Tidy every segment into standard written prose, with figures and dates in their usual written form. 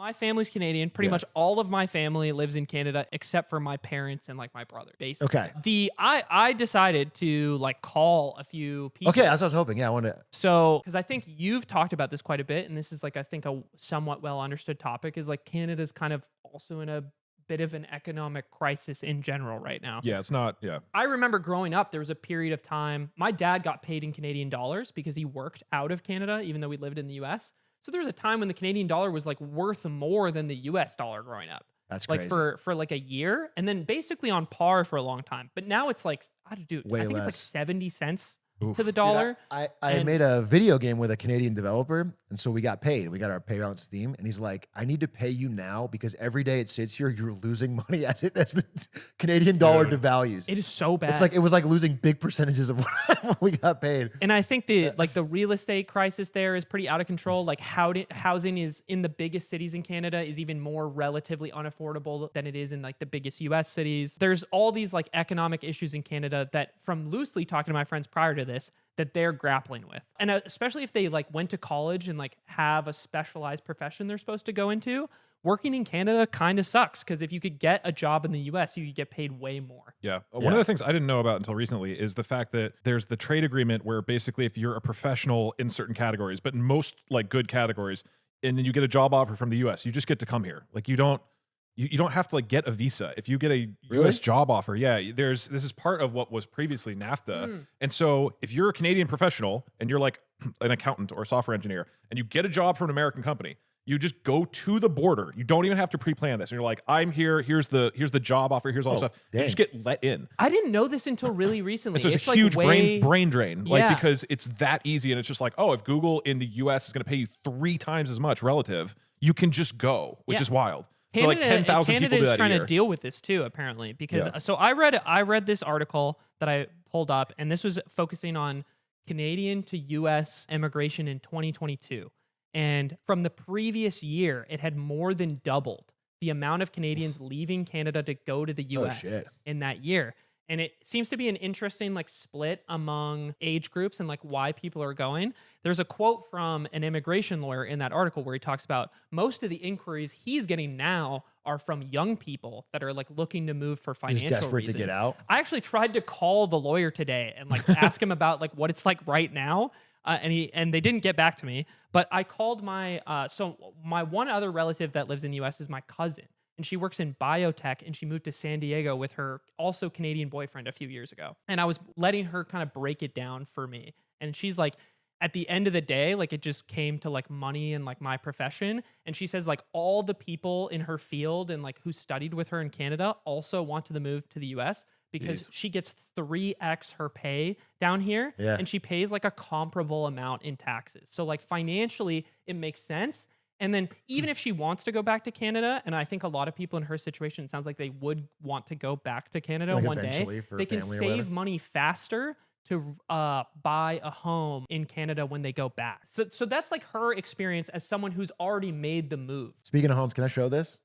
My family's Canadian. Pretty much all of my family lives in Canada except for my parents and like my brother. Basically. Okay. I decided to like call a few people. Okay, that's what I was hoping. Yeah, I wanted to. So, because I think you've talked about this quite a bit, and this is like, I think a somewhat well understood topic is like Canada's kind of also in a bit of an economic crisis in general right now. Yeah, it's not, I remember growing up, there was a period of time, my dad got paid in Canadian dollars because he worked out of Canada, even though we lived in the US. So there was a time when the Canadian dollar was like worth more than the US dollar growing up. That's like crazy. for like a year, and then basically on par for a long time. But now it's like, I think Way it's like less. 70 cents to the dollar. Dude, I made a video game with a Canadian developer, and so we got paid. We got our pay on Steam, and he's like, "I need to pay you now because every day it sits here, you're losing money as the Canadian dollar devalues." It is so bad. It was like losing big percentages of what we got paid. And I think the real estate crisis there is pretty out of control. Like housing is in the biggest cities in Canada is even more relatively unaffordable than it is in like the biggest US cities. There's all these like economic issues in Canada that, from loosely talking to my friends prior to this, that they're grappling with. And especially if they like went to college and like have a specialized profession they're supposed to go into, working in Canada kind of sucks because if you could get a job in the US, you could get paid way more. Yeah. One of the things I didn't know about until recently is the fact that there's the trade agreement where basically if you're a professional in certain categories, but in most like good categories, and then you get a job offer from the US, you just get to come here. Like you don't have to like get a visa. If you get a US job offer, this is part of what was previously NAFTA. And so if you're a Canadian professional and you're like an accountant or a software engineer and you get a job from an American company, you just go to the border. You don't even have to pre-plan this. And you're like, I'm here. Here's the job offer. Here's all the stuff. You just get let in. I didn't know this until really recently. So it's a huge brain drain, like because it's that easy. And it's just like, oh, if Google in the US is going to pay you 3 times as much relative, you can just go, which is wild. Canada, so like 10,000 people do that Canada is trying a year. to deal with this too, apparently, because so I read this article that I pulled up, and this was focusing on Canadian to U.S. immigration in 2022, and from the previous year, it had more than doubled the amount of Canadians leaving Canada to go to the U.S. in that year. And it seems to be an interesting like split among age groups and like why people are going. There's a quote from an immigration lawyer in that article where he talks about most of the inquiries he's getting now are from young people that are like looking to move for financial reasons. Desperate to get out. I actually tried to call the lawyer today and like ask him about like what it's like right now. And they didn't get back to me, but I called my one other relative that lives in the US is my cousin. And she works in biotech, and she moved to San Diego with her also Canadian boyfriend a few years ago. And I was letting her kind of break it down for me. And she's like, at the end of the day, like it just came to like money and like my profession. And she says like all the people in her field and like who studied with her in Canada also want to move to the US because she gets 3x her pay down here. Yeah. And she pays like a comparable amount in taxes. So like financially, it makes sense. And then even if she wants to go back to Canada, and I think a lot of people in her situation, it sounds like they would want to go back to Canada like one day. They can save money faster to buy a home in Canada when they go back. So that's like her experience as someone who's already made the move. Speaking of homes, can I show this?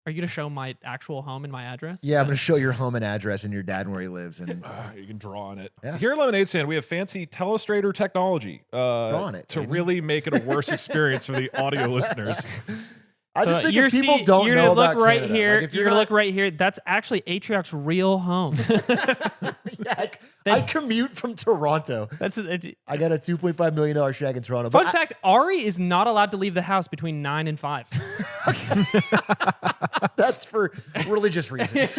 Are you going to show my actual home and my address? Yeah, I'm going to show your home and address and your dad and where he lives. And you can draw on it. Yeah. Here at Lemonade Stand, we have fancy telestrator technology draw on it, to Aiden. really make it a worse experience for the audio listeners. I just think if people don't you're know gonna look about right Canada, here. like if You're gonna look right here. That's actually Atrioc's real home. Yeah, I commute from Toronto. I got a $2.5 million shack in Toronto. Fun fact, Ari is not allowed to leave the house between 9 and 5. That's for religious reasons.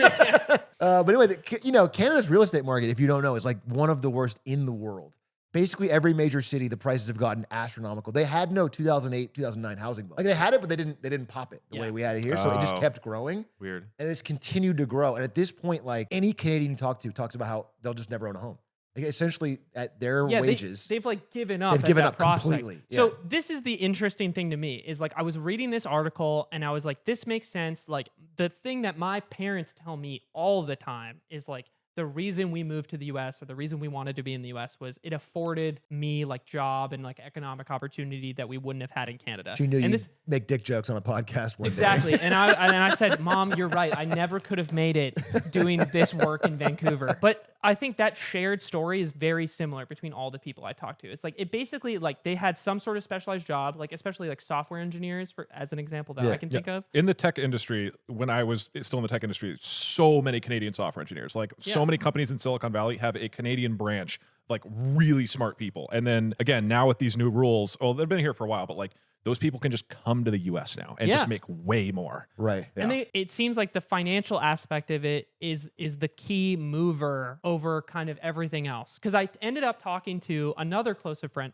But anyway, Canada's real estate market, if you don't know, is like one of the worst in the world. Basically, every major city, the prices have gotten astronomical. They had no 2008, 2009 housing bubble. Like they had it, but they didn't pop it the way we had it here. So it just kept growing. Weird. And it's continued to grow. And at this point, like any Canadian you talk to talks about how they'll just never own a home. Like essentially, at their wages, they've like given up. They've given up completely. Yeah. So this is the interesting thing to me is like I was reading this article and I was like, this makes sense. Like the thing that my parents tell me all the time is like, the reason we moved to the US or the reason we wanted to be in the US was it afforded me like job and like economic opportunity that we wouldn't have had in Canada. She knew you'd make dick jokes on a podcast one exactly. day. And I said, Mom, you're right. I never could have made it doing this work in Vancouver. But I think that shared story is very similar between all the people I talked to. It's like it basically like they had some sort of specialized job, like especially like software engineers, for as an example that I can think of. In the tech industry, when I was still in the tech industry, so many Canadian software engineers, like so many companies in Silicon Valley have a Canadian branch, like really smart people. And then again, now with these new rules, well, they've been here for a while, but like those people can just come to the US now and just make way more. Right. Yeah. And it seems like the financial aspect of it is the key mover over kind of everything else. Because I ended up talking to another close friend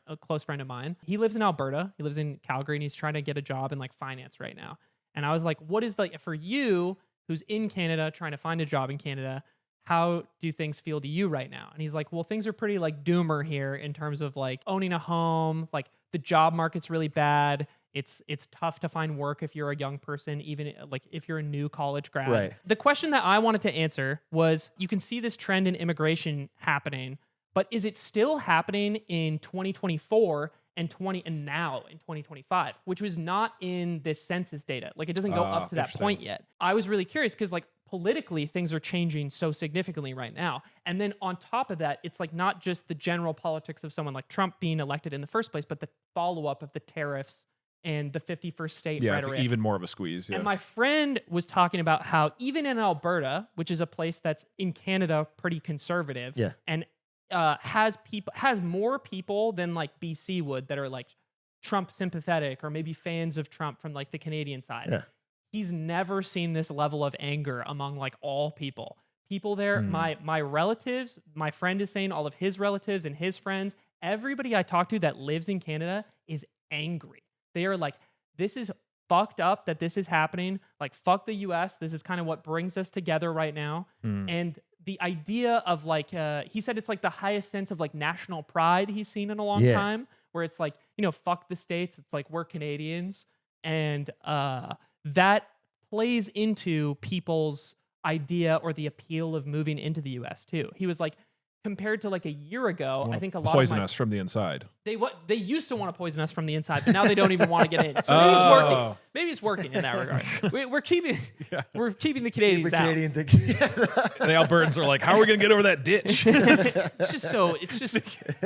of mine. He lives in Alberta. He lives in Calgary, and he's trying to get a job in like finance right now. And I was like, what is like for you who's in Canada trying to find a job in Canada? How do things feel to you right now? And he's like, well, things are pretty like doomer here in terms of like owning a home. Like the job market's really bad. It's tough to find work if you're a young person, even like if you're a new college grad. Right. The question that I wanted to answer was, you can see this trend in immigration happening, but is it still happening in 2024 and now in 2025, which was not in this census data? Like it doesn't go up to that point yet. I was really curious because like politically things are changing so significantly right now. And then on top of that, it's like not just the general politics of someone like Trump being elected in the first place, but the follow-up of the tariffs and the 51st state rhetoric. It's even more of a squeeze. Yeah. And my friend was talking about how even in Alberta, which is a place that's in Canada pretty conservative, and has more people than like BC would that are like Trump sympathetic or maybe fans of Trump from like the Canadian side. Yeah. He's never seen this level of anger among like all people. People there, my relatives, my friend is saying all of his relatives and his friends, everybody I talk to that lives in Canada is angry. They are like, this is fucked up that this is happening. Like, fuck the US. This is kind of what brings us together right now. And the idea of like, he said it's like the highest sense of like national pride he's seen in a long time, where it's like, you know, fuck the States. It's like, we're Canadians. And that plays into people's idea or the appeal of moving into the US too. He was like, compared to like a year ago, I think a lot poison of us from the inside. They used to want to poison us from the inside, but now they don't even want to get in. So maybe it's working. Maybe it's working in that regard. We're keeping the Canadians out. The Albertans are like, how are we going to get over that ditch? It's just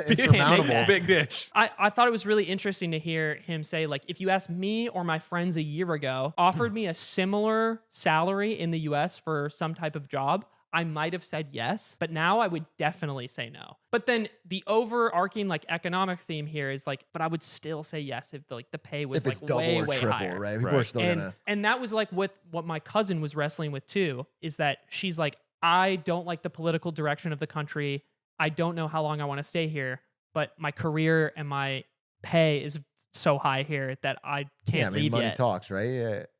insurmountable. Big ditch. I thought it was really interesting to hear him say, like, if you asked me or my friends a year ago, offered me a similar salary in the US for some type of job, I might have said yes, but now I would definitely say no. But then the overarching like economic theme here is like, but I would still say yes if the pay was like double way, or way triple, higher. right? People are still gonna. And that was like what my cousin was wrestling with too, is that she's like, I don't like the political direction of the country. I don't know how long I want to stay here, but my career and my pay is so high here that I can't leave money yet. Talks, right?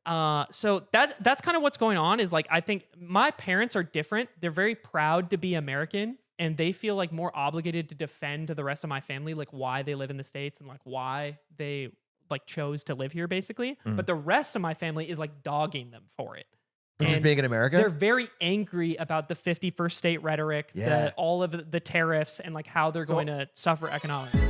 Yeah. So that's kind of what's going on is like, I think my parents are different. They're very proud to be American, and they feel like more obligated to defend to the rest of my family, like why they live in the States and like why they like chose to live here basically. But the rest of my family is like dogging them for it. For just being in America? They're very angry about the 51st state rhetoric, all of the tariffs and like how they're going to suffer economically.